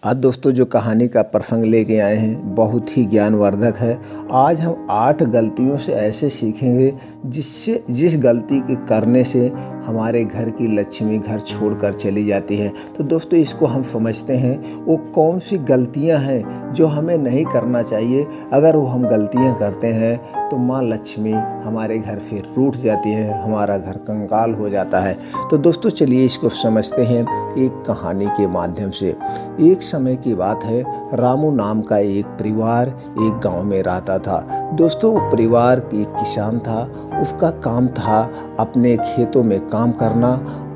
आज दोस्तों जो कहानी का प्रसंग लेके आए हैं बहुत ही ज्ञानवर्धक है। आज हम 8 गलतियों से ऐसे सीखेंगे जिस गलती के करने से हमारे घर की लक्ष्मी घर छोड़कर चली जाती है। तो दोस्तों इसको हम समझते हैं वो कौन सी गलतियां हैं जो हमें नहीं करना चाहिए। अगर वो हम गलतियां करते हैं तो माँ लक्ष्मी हमारे घर से रूठ जाती है, हमारा घर कंगाल हो जाता है। तो दोस्तों चलिए इसको समझते हैं एक कहानी के माध्यम से। एक समय की बात है, रामू नाम का एक परिवार एक गांव में रहता था। दोस्तों वो परिवार एक किसान था। उसका काम था अपने खेतों में काम करना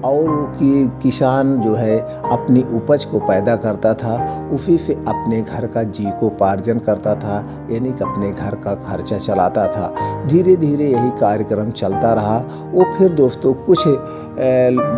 और कि किसान जो है अपनी उपज को पैदा करता था, उसी से अपने घर का जीविकोपार्जन करता था, यानी कि अपने घर का खर्चा चलाता था। धीरे धीरे यही कार्यक्रम चलता रहा। वो फिर दोस्तों कुछ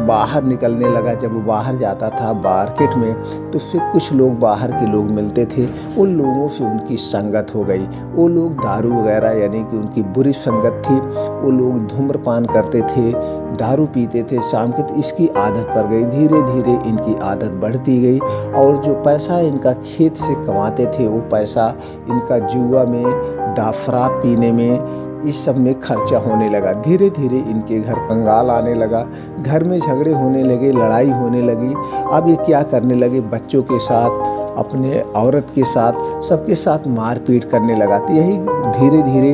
बाहर निकलने लगा। जब वो बाहर जाता था मार्केट में तो फिर कुछ लोग बाहर के लोग मिलते थे। उन लोगों से उनकी संगत हो गई। वो लोग दारू वगैरह यानी कि उनकी बुरी संगत थी। वो लोग धूम्रपान करते थे, दारू पीते थे शाम के। तो इसकी आदत पड़ गई। धीरे धीरे इनकी आदत बढ़ती गई और जो पैसा इनका खेत से कमाते थे वो पैसा इनका जुआ में, शराब पीने में, इस सब में खर्चा होने लगा। धीरे धीरे इनके घर कंगाल आने लगा। घर में झगड़े होने लगे, लड़ाई होने लगी। अब ये क्या करने लगे, बच्चों के साथ, अपने औरत के साथ, सबके साथ मारपीट करने लगा। तो यही धीरे धीरे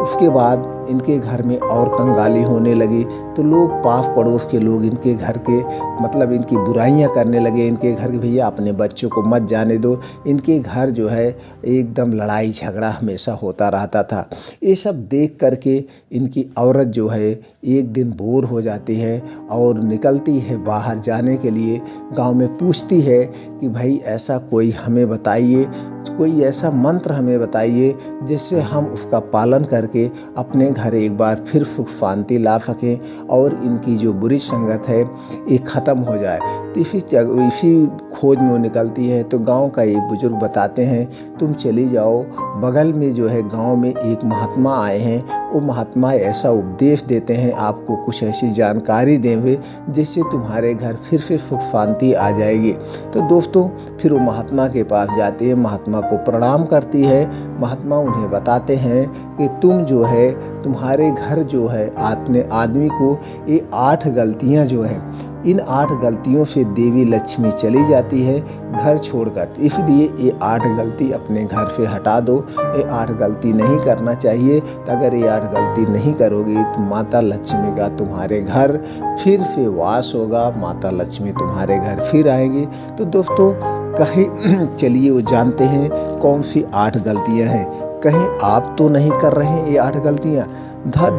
उसके बाद इनके घर में और कंगाली होने लगी। तो लोग पास पड़ोस के लोग इनके घर के मतलब इनकी बुराइयां करने लगे। इनके घर के भैया अपने बच्चों को मत जाने दो। इनके घर जो है एकदम लड़ाई झगड़ा हमेशा होता रहता था। ये सब देख करके इनकी औरत जो है एक दिन बोर हो जाती है और निकलती है बाहर जाने के लिए। गांव में पूछती है कि भाई ऐसा कोई हमें बताइए, कोई ऐसा मंत्र हमें बताइए जिससे हम उसका पालन करके अपने घर एक बार फिर सुख शांति ला सकें और इनकी जो बुरी संगत है ये ख़त्म हो जाए। तो इसी खोज में वो निकलती है। तो गांव का एक बुजुर्ग बताते हैं तुम चली जाओ, बगल में जो है गांव में एक महात्मा आए हैं। वो महात्मा ऐसा उपदेश देते हैं, आपको कुछ ऐसी जानकारी देंगे जिससे तुम्हारे घर फिर से सुख शांति आ जाएगी। तो दोस्तों फिर वो महात्मा के पास जाते हैं, महात्मा को प्रणाम करती है। महात्मा उन्हें बताते हैं कि तुम जो है तुम्हारे घर जो है अपने आदमी को ये 8 गलतियां जो है, इन 8 गलतियों से देवी लक्ष्मी चली जाती है घर छोड़कर। इसलिए ये 8 गलती अपने घर से हटा दो। ये 8 गलती नहीं करना चाहिए। तो अगर ये 8 गलती नहीं करोगे तो माता लक्ष्मी का तुम्हारे घर फिर से वास होगा, माता लक्ष्मी तुम्हारे घर फिर आएंगी। तो दोस्तों कहीं चलिए वो जानते हैं कौन सी 8 गलतियां हैं। कहीं आप तो नहीं कर रहे हैं ये 8 गलतियां।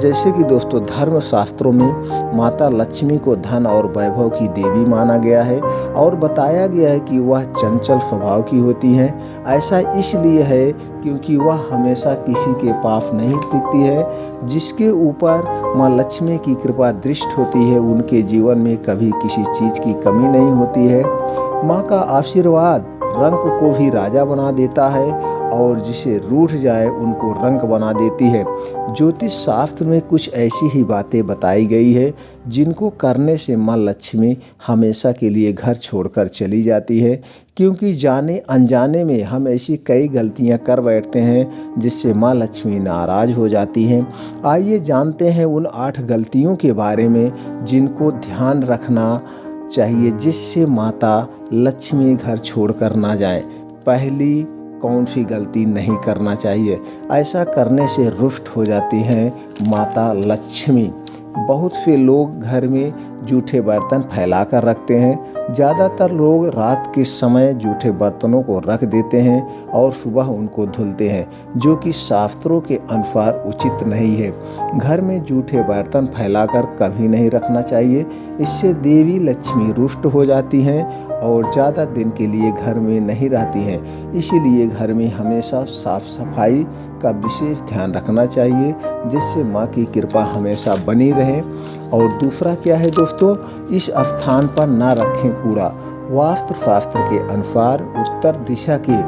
जैसे कि दोस्तों धर्म शास्त्रों में माता लक्ष्मी को धन और वैभव की देवी माना गया है और बताया गया है कि वह चंचल स्वभाव की होती हैं। ऐसा इसलिए है क्योंकि वह हमेशा किसी के पास नहीं टिकती है। जिसके ऊपर माँ लक्ष्मी की कृपा दृष्ट होती है उनके जीवन में कभी किसी चीज़ की कमी नहीं होती है। माँ का आशीर्वाद रंक को भी राजा बना देता है और जिसे रूठ जाए उनको रंक बना देती है। ज्योतिष शास्त्र में कुछ ऐसी ही बातें बताई गई है जिनको करने से माँ लक्ष्मी हमेशा के लिए घर छोड़कर चली जाती है। क्योंकि जाने अनजाने में हम ऐसी कई गलतियां कर बैठते हैं जिससे माँ लक्ष्मी नाराज हो जाती हैं। आइए जानते हैं उन 8 गलतियों के बारे में जिनको ध्यान रखना चाहिए जिससे माता लक्ष्मी घर छोड़कर ना जाए। पहली कौन सी गलती नहीं करना चाहिए, ऐसा करने से रुष्ट हो जाती हैं माता लक्ष्मी। बहुत से लोग घर में जूठे बर्तन फैला कर रखते हैं। ज़्यादातर लोग रात के समय जूठे बर्तनों को रख देते हैं और सुबह उनको धुलते हैं, जो कि शास्त्रों के अनुसार उचित नहीं है। घर में जूठे बर्तन फैलाकर कभी नहीं रखना चाहिए। इससे देवी लक्ष्मी रुष्ट हो जाती हैं और ज़्यादा दिन के लिए घर में नहीं रहती हैं। इसीलिए घर में हमेशा साफ सफाई का विशेष ध्यान रखना चाहिए जिससे माँ की कृपा हमेशा बनी रहे। और दूसरा क्या है दोस्तों, इस स्थान पर ना रखें कूड़ा। वास्तु शास्त्र के अनुसार उत्तर दिशा के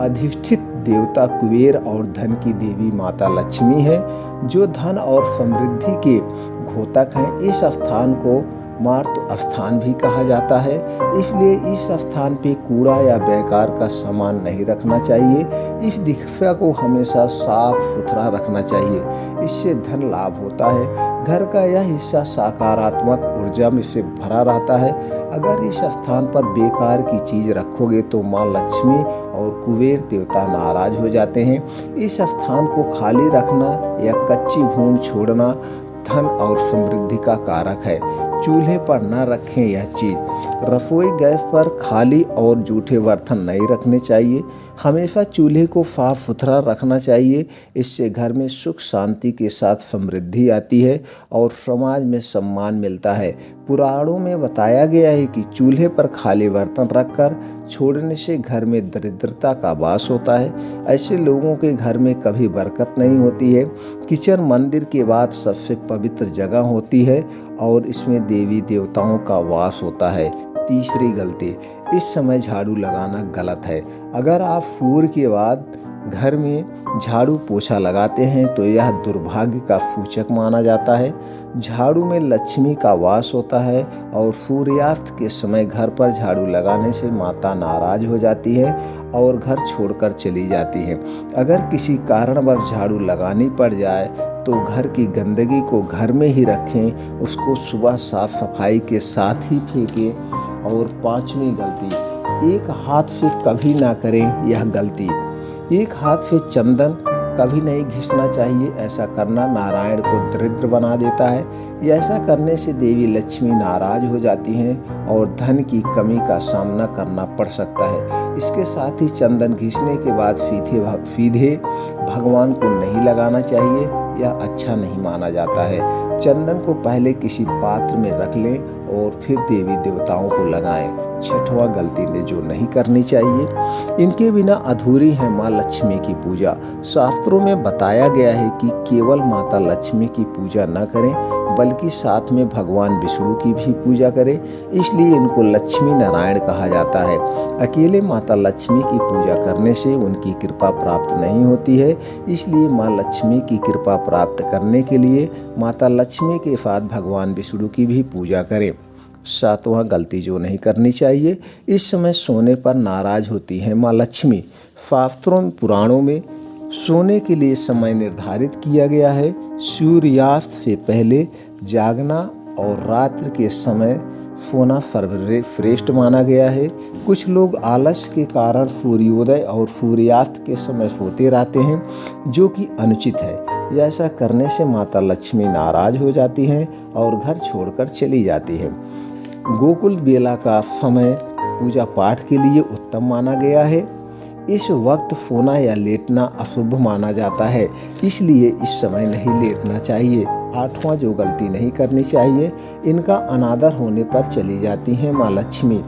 अधिष्ठित देवता कुबेर और धन की देवी माता लक्ष्मी है, जो धन और समृद्धि के घोतक हैं। इस स्थान को मार्त स्थान भी कहा जाता है। इसलिए इस स्थान पे कूड़ा या बेकार का सामान नहीं रखना चाहिए। इस दिखफा को हमेशा साफ सुथरा रखना चाहिए, इससे धन लाभ होता है। घर का यह हिस्सा सकारात्मक ऊर्जा में से भरा रहता है। अगर इस स्थान पर बेकार की चीज रखोगे तो माँ लक्ष्मी और कुबेर देवता नाराज हो जाते हैं। इस स्थान को खाली रखना या कच्ची भूमि छोड़ना धन और समृद्धि का कारक है। चूल्हे पर न रखें यह चीज। रसोई गैस पर खाली और जूठे बर्तन नहीं रखने चाहिए। हमेशा चूल्हे को साफ सुथरा रखना चाहिए। इससे घर में सुख शांति के साथ समृद्धि आती है और समाज में सम्मान मिलता है। पुराणों में बताया गया है कि चूल्हे पर खाली बर्तन रखकर छोड़ने से घर में दरिद्रता का वास होता है। ऐसे लोगों के घर में कभी बरकत नहीं होती है। किचन मंदिर के बाद सबसे पवित्र जगह होती है और इसमें देवी देवताओं का वास होता है। तीसरी गलती, इस समय झाड़ू लगाना गलत है। अगर आप सूर्य के बाद घर में झाड़ू पोछा लगाते हैं तो यह दुर्भाग्य का सूचक माना जाता है। झाड़ू में लक्ष्मी का वास होता है और सूर्यास्त के समय घर पर झाड़ू लगाने से माता नाराज हो जाती है और घर छोड़कर चली जाती है। अगर किसी कारणवश झाड़ू लगानी पड़ जाए तो घर की गंदगी को घर में ही रखें, उसको सुबह साफ सफाई के साथ ही फेंकें। और पांचवी गलती, एक हाथ से कभी ना करें यह गलती। एक हाथ से चंदन कभी नहीं घिसना चाहिए। ऐसा करना नारायण को दरिद्र बना देता है। ऐसा करने से देवी लक्ष्मी नाराज हो जाती हैं और धन की कमी का सामना करना पड़ सकता है। इसके साथ ही चंदन घिसने के बाद सीधे भगवान को नहीं लगाना चाहिए, यह अच्छा नहीं माना जाता है। चंदन को पहले किसी पात्र में रख लें और फिर देवी देवताओं को लगाएं। छठवां गलती ने जो नहीं करनी चाहिए, इनके बिना अधूरी है माँ लक्ष्मी की पूजा। शास्त्रों में बताया गया है कि केवल माता लक्ष्मी की पूजा न करें बल्कि साथ में भगवान विष्णु की भी पूजा करें। इसलिए इनको लक्ष्मी नारायण कहा जाता है। अकेले माता लक्ष्मी की पूजा करने से उनकी कृपा प्राप्त नहीं होती है। इसलिए माँ लक्ष्मी की कृपा प्राप्त करने के लिए माता लक्ष्मी के साथ भगवान विष्णु की भी पूजा करें। सातवां गलती जो नहीं करनी चाहिए, इस समय सोने पर नाराज होती है माँ लक्ष्मी। शास्त्रों पुराणों में सोने के लिए समय निर्धारित किया गया है। सूर्यास्त से पहले जागना और रात्रि के समय सोना सर्वश्रेष्ठ माना गया है। कुछ लोग आलस के कारण सूर्योदय और सूर्यास्त के समय सोते रहते हैं, जो कि अनुचित है। ऐसा करने से माता लक्ष्मी नाराज हो जाती हैं और घर छोड़कर चली जाती है। गोकुल बेला का समय पूजा पाठ के लिए उत्तम माना गया है। इस वक्त सोना या लेटना अशुभ माना जाता है, इसलिए इस समय नहीं लेटना चाहिए। आठवां जो गलती नहीं करनी चाहिए, इनका अनादर होने पर चली जाती हैं माँ लक्ष्मी।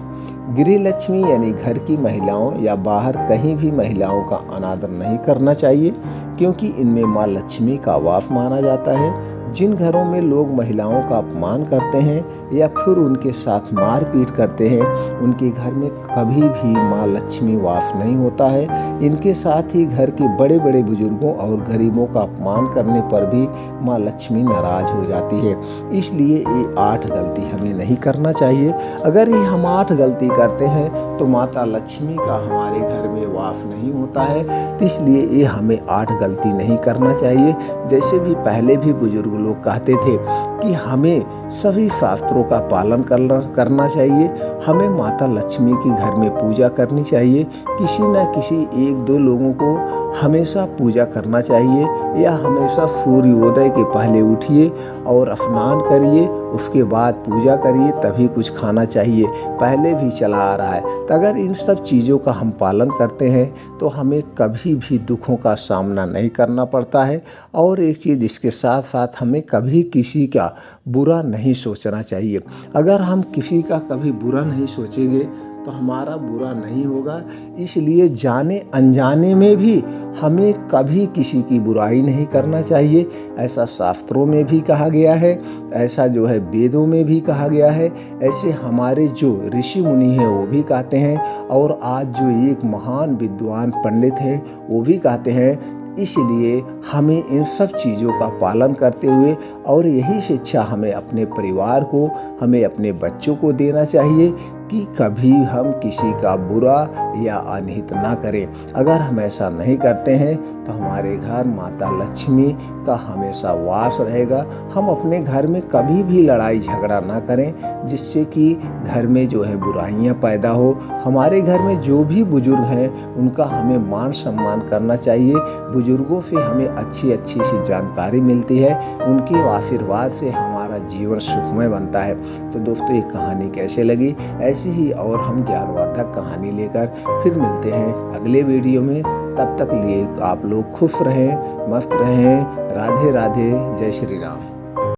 गृह लक्ष्मी यानी घर की महिलाओं या बाहर कहीं भी महिलाओं का अनादर नहीं करना चाहिए, क्योंकि इनमें माँ लक्ष्मी का वास माना जाता है। जिन घरों में लोग महिलाओं का अपमान करते हैं या फिर उनके साथ मारपीट करते हैं, उनके घर में कभी भी माँ लक्ष्मी वास नहीं होता है। इनके साथ ही घर के बड़े बड़े बुजुर्गों और गरीबों का अपमान करने पर भी माँ लक्ष्मी नाराज हो जाती है। इसलिए ये 8 गलती हमें नहीं करना चाहिए। अगर ये हम 8 गलती करते हैं तो माता लक्ष्मी का हमारे घर में वास नहीं होता है। इसलिए ये हमें 8 गलती नहीं करना चाहिए। जैसे भी पहले भी बुजुर्ग लोग कहते थे कि हमें सभी शास्त्रों का पालन करना चाहिए। हमें माता लक्ष्मी की घर में पूजा करनी चाहिए। किसी न किसी 1-2 लोगों को हमेशा पूजा करना चाहिए, या हमेशा सूर्योदय के पहले उठिए और स्नान करिए, उसके बाद पूजा करिए, तभी कुछ खाना चाहिए। पहले भी चला आ रहा है। तो अगर इन सब चीज़ों का हम पालन करते हैं तो हमें कभी भी दुखों का सामना नहीं करना पड़ता है। और एक चीज़ इसके साथ साथ हमें कभी किसी का बुरा नहीं सोचना चाहिए। अगर हम किसी का कभी बुरा नहीं सोचेंगे तो हमारा बुरा नहीं होगा। इसलिए जाने अनजाने में भी हमें कभी किसी की बुराई नहीं करना चाहिए। ऐसा शास्त्रों में भी कहा गया है, ऐसा जो है वेदों में भी कहा गया है, ऐसे हमारे जो ऋषि मुनि हैं वो भी कहते हैं। और आज जो एक महान विद्वान पंडित हैं वो भी कहते हैं इसलिए हमें इन सब चीज़ों का पालन करते हुए और यही शिक्षा हमें अपने परिवार को, हमें अपने बच्चों को देना चाहिए कि कभी हम किसी का बुरा या अनहित ना करें। अगर हम ऐसा नहीं करते हैं तो हमारे घर माता लक्ष्मी का हमेशा वास रहेगा। हम अपने घर में कभी भी लड़ाई झगड़ा ना करें जिससे कि घर में जो है बुराइयां पैदा हो। हमारे घर में जो भी बुजुर्ग हैं उनका हमें मान सम्मान करना चाहिए। बुजुर्गों से हमें अच्छी अच्छी सी जानकारी मिलती है, उनके आशीर्वाद से हमारा जीवन सुखमय बनता है। तो दोस्तों, ये कहानी कैसे लगी? ऐसी ही और हम ज्ञानवर्धक कहानी लेकर फिर मिलते हैं अगले वीडियो में। तब तक लिए आप लोग खुश रहें, मस्त रहें। राधे राधे, जय श्री राम।